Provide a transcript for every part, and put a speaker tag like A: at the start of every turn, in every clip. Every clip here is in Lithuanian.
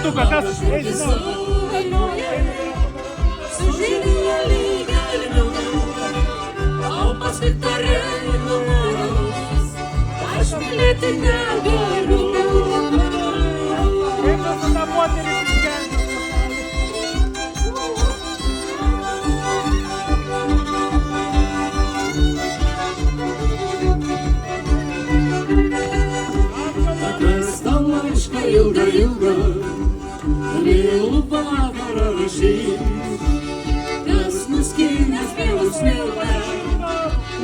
A: tucă, da, ești, nu.
B: Ilga, ilga, vėlų vakarą rašys, kas nuskinęs vėlų smiltą,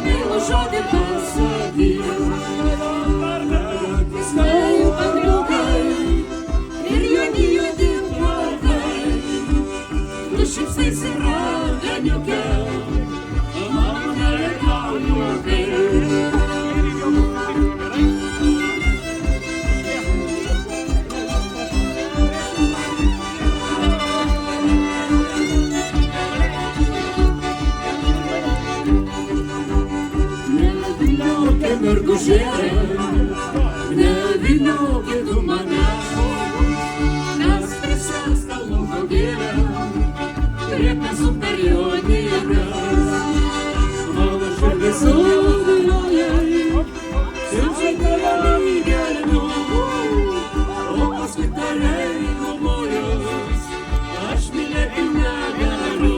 B: vėlų žodį pasakys. Skaiu pagliukai ir juodi juodi plaukai, tu šypsaisi raganiuke, o mano meilė tau juokai. Mergužėlė, nevyniokė tu manęs, mes prisės kalnų kaugėlę, turėtume su perionėmis. Mano širdis sudėlioja, silpsiai tave lygelinu, o paskui tariai numojus, aš mylėti negaliu.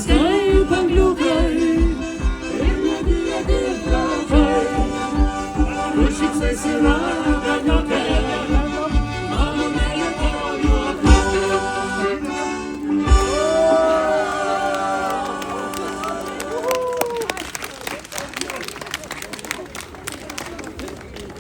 B: Skaiu pagliukai ir juodi juodi plaukai, tu šypsaisi raganiuke.